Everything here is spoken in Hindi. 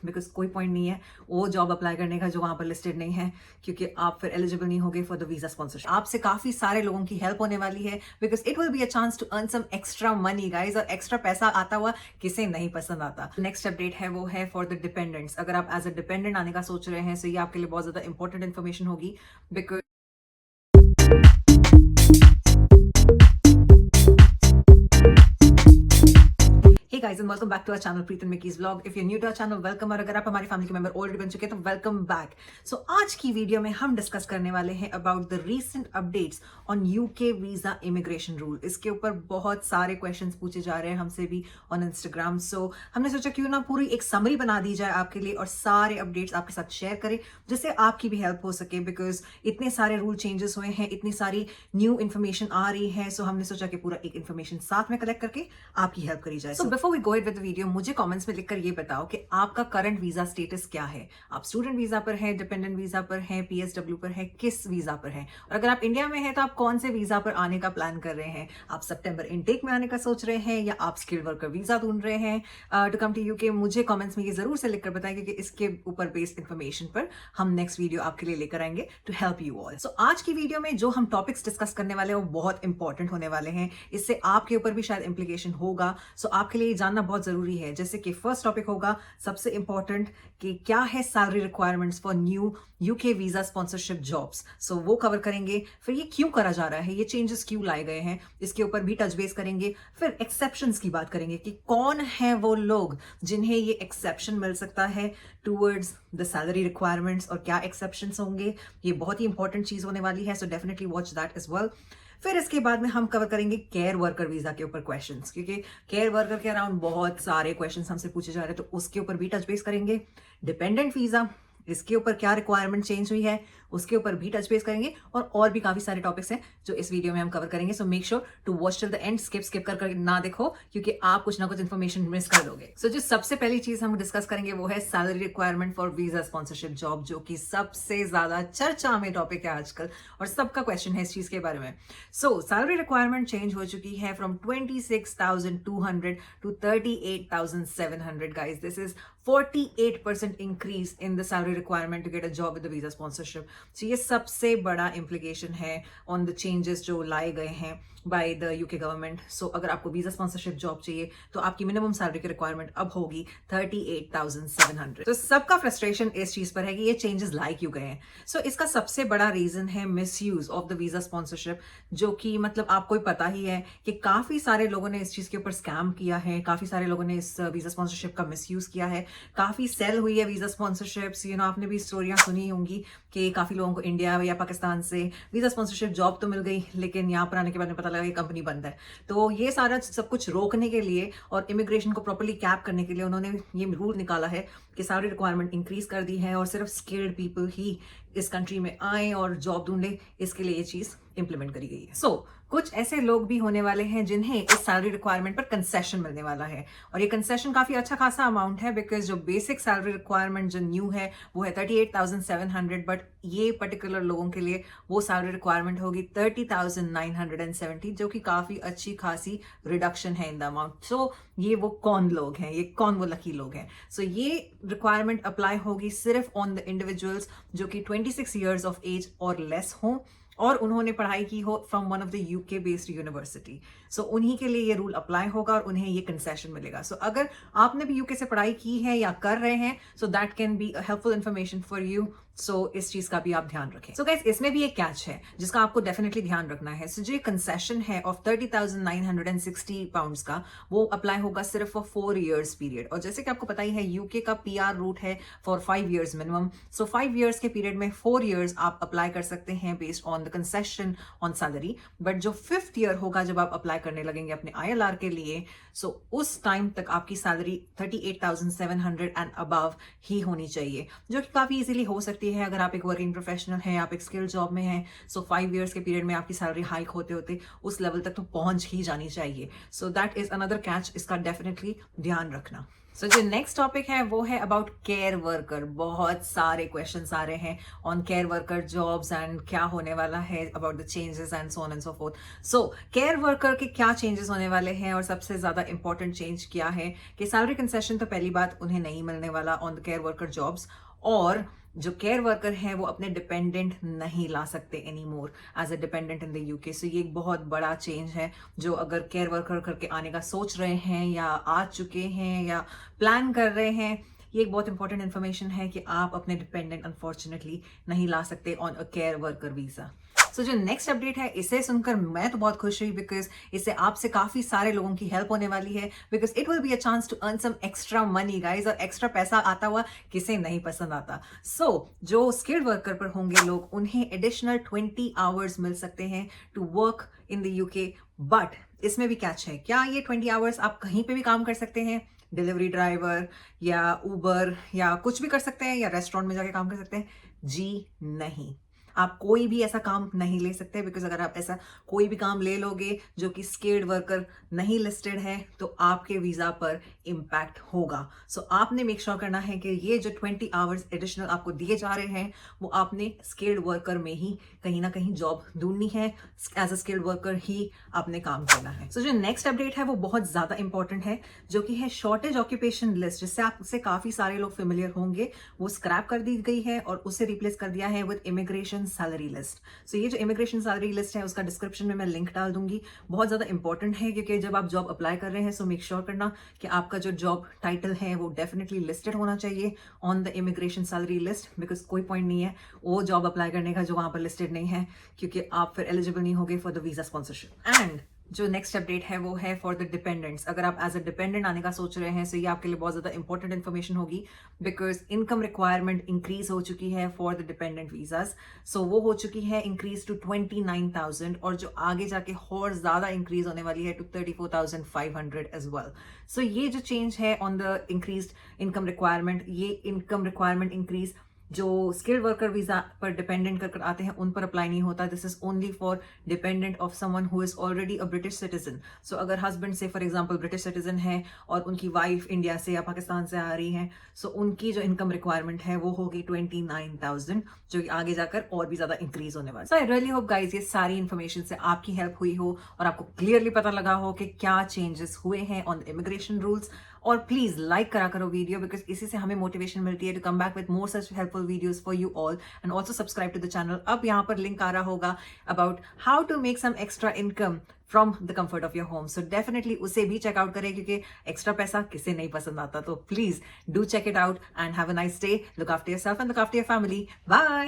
बिकॉज कोई पॉइंट नहीं है वो जॉब अप्लाई करने का जो वहां पर लिस्टेड नहीं है, क्योंकि आप फिर एलिजिबल नहीं होगे फॉर द वीजा स्पॉन्सरशिप। आपसे काफी सारे लोगों की हेल्प होने वाली है because it will be a chance to earn some extra money guys, और एक्स्ट्रा पैसा आता हुआ किसे नहीं पसंद आता। नेक्स्ट अपडेट है वो है फॉर द डिपेंडेंट्स। अगर आप एज अ डिपेंडेंट आने का सोच रहे हैं तो ये आपके लिए बहुत ज्यादा इंपॉर्टेंट इन्फॉर्मेशन होगी because Hey guys and welcome back to our channel Preetam Mickey's vlog. If you're new to our channel, welcome, और अगर आप हमारी फैमिली के मेंबर ऑलरेडी बन चुके हैं तो वेलकम बैक। सो आज की वीडियो में हम डिस्कस करने वाले हैं about the recent updates on UK visa immigration rule. इसके ऊपर बहुत सारे क्वेश्चंस पूछे जा रहे हैं हमसे भी ऑन इंस्टाग्राम। सो हमने सोचा क्यों ना पूरी एक समरी बना दी जाए आपके लिए और सारे अपडेट्स आपके साथ शेयर करें जिससे आपकी भी हेल्प हो सके, बिकॉज इतने सारे रूल चेंजेस हुए हैं, इतनी सारी न्यू इन्फॉर्मेशन आ रही है। सो हमने सोचा कि पूरा एक इन्फॉर्मेशन साथ में कलेक्ट करके आपकी हेल्प करी जाए। So before we go it with the video, मुझे कमेंट्स में लिखकर ये बताओ कि आपका करंट वीजा स्टेटस क्या है। आप स्टूडेंट वीजा पर है, डिपेंडेंट वीजा पर है, पीएसडब्ल्यू पर है, किस वीजा पर है? और अगर आप इंडिया में है तो आप कौन से वीजा पर आने का प्लान कर रहे हैं? आप सितंबर इनटेक में आने का सोच रहे हैं या आप स्किल्ड वर्कर वीजा ढूंढ रहे हैं टू कम टू यूके? मुझे कमेंट्स में ये जरूर से लिखकर बताएं क्योंकि इसके ऊपर बेस्ड इन्फॉर्मेशन पर हम नेक्स्ट वीडियो आपके लिए लेकर आएंगे टू हेल्प यू ऑल। सो आज की वीडियो में जो हम टॉपिक्स डिस्कस करने वाले हैं वो बहुत इंपॉर्टेंट होने वाले हैं। इससे आपके ऊपर भी शायद इंप्लीकेशन होगा। सो आपके लिए जानना बहुत जरूरी है। जैसे कि फर्स्ट टॉपिक होगा सबसे इंपॉर्टेंट कि क्या है salary requirements for new UK visa sponsorship jobs. So वो कवर करेंगे। फिर ये क्यों करा जा रहा है, ये चेंजेस क्यों लाए गए हैं, इसके ऊपर भी टच बेस करेंगे। फिर एक्सेप्शंस की बात करेंगे कि कौन है वो लोग जिन्हें ये एक्सेप्शन मिल सकता है टूवर्ड्स द सैलरी रिक्वायरमेंट्स, और क्या एक्सेप्शंस होंगे। ये बहुत ही इंपॉर्टेंट चीज होने वाली है। So definitely watch that as well. फिर इसके बाद में हम कवर करेंगे केयर वर्कर वीजा के ऊपर क्वेश्चंस, क्योंकि केयर वर्कर के अराउंड बहुत सारे क्वेश्चंस हमसे पूछे जा रहे हैं, तो उसके ऊपर भी टच बेस करेंगे। डिपेंडेंट वीजा, इसके ऊपर क्या रिक्वायरमेंट चेंज हुई है उसके ऊपर भी टच बेस करेंगे। और भी काफी सारे टॉपिक्स हैं जो इस वीडियो में हम कवर करेंगे। So make sure to watch till the end, skip कर ना देखो क्योंकि आप कुछ ना कुछ इन्फॉर्मेशन मिस कर दोगे। सो जो सबसे पहली चीज हम डिस्कस करेंगे वो है salary requirement for visa sponsorship job, जो कि सबसे ज्यादा चर्चा में टॉपिक है आजकल और सबका क्वेश्चन है इस चीज के बारे में। सो सैलरी रिक्वायरमेंट चेंज हो चुकी है from 26,200 to 38,700 guys. This is 48% increase in the salary requirement to get a job with the visa sponsorship. So ये सबसे बड़ा implication है on the changes जो लाए गए हैं by the UK government. So अगर आपको visa sponsorship job चाहिए तो आपकी minimum salary की requirement अब होगी 38,700. तो सबका frustration इस चीज पर है कि ये changes लाए क्यों गए हैं। So इसका सबसे बड़ा reason है misuse of the visa sponsorship, जो कि मतलब आपको ही पता ही है कि काफी सारे लोगों ने इस चीज के ऊपर स्कैम किया है, काफी सारे लोगों ने इस वीजा स्पॉन्सरशिप का मिसयूज किया है, काफी सेल हुई है वीजा स्पॉन्सरशिप्स। आपने भी स्टोरियां सुनी होंगी कि काफी लोगों को इंडिया या पाकिस्तान से वीजा स्पॉन्सरशिप जॉब तो मिल गई लेकिन यहाँ पर आने के बाद में पता लगा कि कंपनी बंद है। तो ये सारा सब कुछ रोकने के लिए और इमिग्रेशन को प्रॉपर्ली कैप करने के लिए उन्होंने ये रूल निकाला है कि सैलरी रिक्वायरमेंट इंक्रीज कर दी है और सिर्फ स्किल्ड पीपल ही इस कंट्री में आए और जॉब ढूंढे, इसके लिए ये चीज इंप्लीमेंट करी गई है। सो कुछ ऐसे लोग भी होने वाले हैं जिन्हें इस सैलरी रिक्वायरमेंट पर कंसेशन मिलने वाला है, और ये कंसेशन काफी अच्छा खासा अमाउंट है बिकॉज जो बेसिक सैलरी रिक्वायरमेंट जो न्यू है वो है 38,700, बट ये पर्टिकुलर लोगों के लिए वो सैलरी रिक्वायरमेंट होगी 30,970, जो कि काफी अच्छी खासी रिडक्शन है इन द अमाउंट। सो ये वो कौन लोग हैं, ये कौन वो लकी लोग हैं? सो ये रिक्वायरमेंट अप्लाई होगी सिर्फ ऑन द इंडिविजुअल्स जो कि 26 ईयर्स ऑफ एज और लेस हों और उन्होंने पढ़ाई की हो from one of the UK based university. So उन्हीं के लिए ये रूल अप्लाई होगा और उन्हें ये कंसेशन मिलेगा। सो अगर आपने भी यूके से पढ़ाई की है या कर रहे हैं so that can be helpful information for you. So इस चीज का भी आप ध्यान रखें। सो गाइस इसमें भी एक कैच है जिसका आपको डेफिनेटली ध्यान रखना है। सो जो कंसेशन है ऑफ 30,960 पाउंड्स का वो अप्लाई होगा सिर्फ फॉर 4 ईयर्स पीरियड, और जैसे कि आपको पता ही है यूके का पीआर रूट है for 5 years minimum. So 5 years के पीरियड में 4 ईयर्स आप अप्लाई कर सकते हैं based on the concession on salary, but जो 5th ईयर होगा जब आप अप्लाई करने लगेंगे अपने ILR के लिए, सो उस टाइम तक आपकी सैलरी 38,700 एंड अबव ही होनी चाहिए, जो कि काफी इजीली हो सकती है अगर आप एक वर्किंग प्रोफेशनल हैं, आप एक स्किल जॉब में हैं। सो 5 ईयर्स के पीरियड में आपकी सैलरी हाइक होते होते उस लेवल तक तो पहुंच ही जानी चाहिए। So that is another catch, इसका डेफिनेटली ध्यान रखना। सो जो नेक्स्ट टॉपिक है वो है अबाउट केयर वर्कर। बहुत सारे क्वेश्चंस आ रहे हैं on care worker jobs and क्या होने वाला है about the changes and so on and so fourth. So care worker के क्या चेंजेस होने वाले हैं और सबसे ज्यादा इंपॉर्टेंट चेंज क्या है कि सैलरी कंसेशन तो पहली बात उन्हें नहीं मिलने वाला on the care worker jobs, और जो केयर वर्कर हैं वो अपने डिपेंडेंट नहीं ला सकते any more as a dependent in the UK. So ये एक बहुत बड़ा चेंज है जो अगर केयर वर्कर करके आने का सोच रहे हैं या आ चुके हैं या प्लान कर रहे हैं, ये एक बहुत इंपॉर्टेंट इन्फॉर्मेशन है कि आप अपने डिपेंडेंट अनफॉर्चुनेटली नहीं ला सकते on a care worker visa. So जो नेक्स्ट अपडेट है इसे सुनकर मैं तो बहुत खुश हुई बिकॉज इससे आपसे काफी सारे लोगों की हेल्प होने वाली है, because it will be a chance to earn some extra money guys, और एक्स्ट्रा पैसा आता हुआ किसे नहीं पसंद आता। सो जो स्किल्ड वर्कर पर होंगे लोग, उन्हें एडिशनल 20 आवर्स मिल सकते हैं to work in the UK. But इसमें भी कैच है, क्या ये 20 आवर्स आप कहीं पे भी काम कर सकते हैं? डिलीवरी ड्राइवर या उबर या कुछ भी कर सकते हैं या रेस्टोरेंट में जाके काम कर सकते हैं? जी नहीं, आप कोई भी ऐसा काम नहीं ले सकते, बिकॉज अगर आप ऐसा कोई भी काम ले लोगे जो कि स्किल्ड वर्कर नहीं लिस्टेड है तो आपके वीजा पर इम्पैक्ट होगा। सो आपने मेक श्योर करना है कि ये जो 20 आवर्स एडिशनल आपको दिए जा रहे हैं वो आपने स्किल्ड वर्कर में ही कहीं ना कहीं जॉब ढूंढनी है, एज अ स्किल्ड वर्कर ही आपने काम करना है। सो जो नेक्स्ट अपडेट है वो बहुत ज्यादा इंपॉर्टेंट है, जो कि है शॉर्टेज ऑक्यूपेशन लिस्ट, जिससे आपसे काफी सारे लोग फेमिलियर होंगे। वो स्क्रैप कर दी गई है और उसे रिप्लेस कर दिया है विद इमिग्रेशन सैलरी लिस्ट। सो ये जो इमिग्रेशन सैलरी लिस्ट है उसका डिस्क्रिप्शन में मैं लिंक डाल दूंगी। बहुत ज्यादा इंपॉर्टेंट है क्योंकि जब आप जॉब अप्लाई कर रहे हैं सो मेक श्योर करना कि आपका जो जॉब टाइटल है वो डेफिनेटली लिस्टेड होना चाहिए on the immigration salary list, because कोई पॉइंट नहीं है वो जॉब अप्लाई करने का जो वहां पर लिस्टेड नहीं है, क्योंकि आप फिर एलिजिबल नहीं होगे for the visa sponsorship. And जो नेक्स्ट अपडेट है वो है फॉर द डिपेंडेंट्स। अगर आप एज अ डिपेंडेंट आने का सोच रहे हैं तो ये आपके लिए बहुत ज्यादा इंपॉर्टेंट इन्फॉर्मेशन होगी, बिकॉज इनकम रिक्वायरमेंट इंक्रीज हो चुकी है फॉर द डिपेंडेंट वीजाज। सो वो हो चुकी है इंक्रीज टू 29,000, और जो आगे जाके और ज्यादा इंक्रीज होने वाली है टू 34,500 एज वेल। सो ये जो चेंज है on the increase income requirement, ये इनकम रिक्वायरमेंट इंक्रीज जो स्किल्ड वर्कर वीजा पर डिपेंडेंट कर आते हैं उन पर अप्लाई नहीं होता। This is only for dependent of someone who is already a British citizen. So अगर हस्बैंड से फॉर एग्जांपल ब्रिटिश सिटीजन है और उनकी वाइफ इंडिया से या पाकिस्तान से आ रही है, सो उनकी जो इनकम रिक्वायरमेंट है वो होगी 29,000, जो कि आगे जाकर और भी ज्यादा इंक्रीज होने वाला है। सो आई रियली होप गाइज ये सारी इन्फॉर्मेशन से आपकी हेल्प हुई हो और आपको क्लियरली पता लगा हो कि क्या चेंजेस हुए हैं ऑन द इमिग्रेशन रूल्स। और प्लीज लाइक करा करो वीडियो, बिकॉज इसी से हमें मोटिवेशन मिलती है to come back with more such helpful videos for you all. And also subscribe to the channel. अब यहाँ पर लिंक आ रहा होगा about how to make some extra income from the comfort of your home. So definitely उसे भी चेकआउट करें, क्योंकि एक्स्ट्रा पैसा किसे नहीं पसंद आता। तो please do check it out and have a nice day. Look after yourself and look after your family. Bye.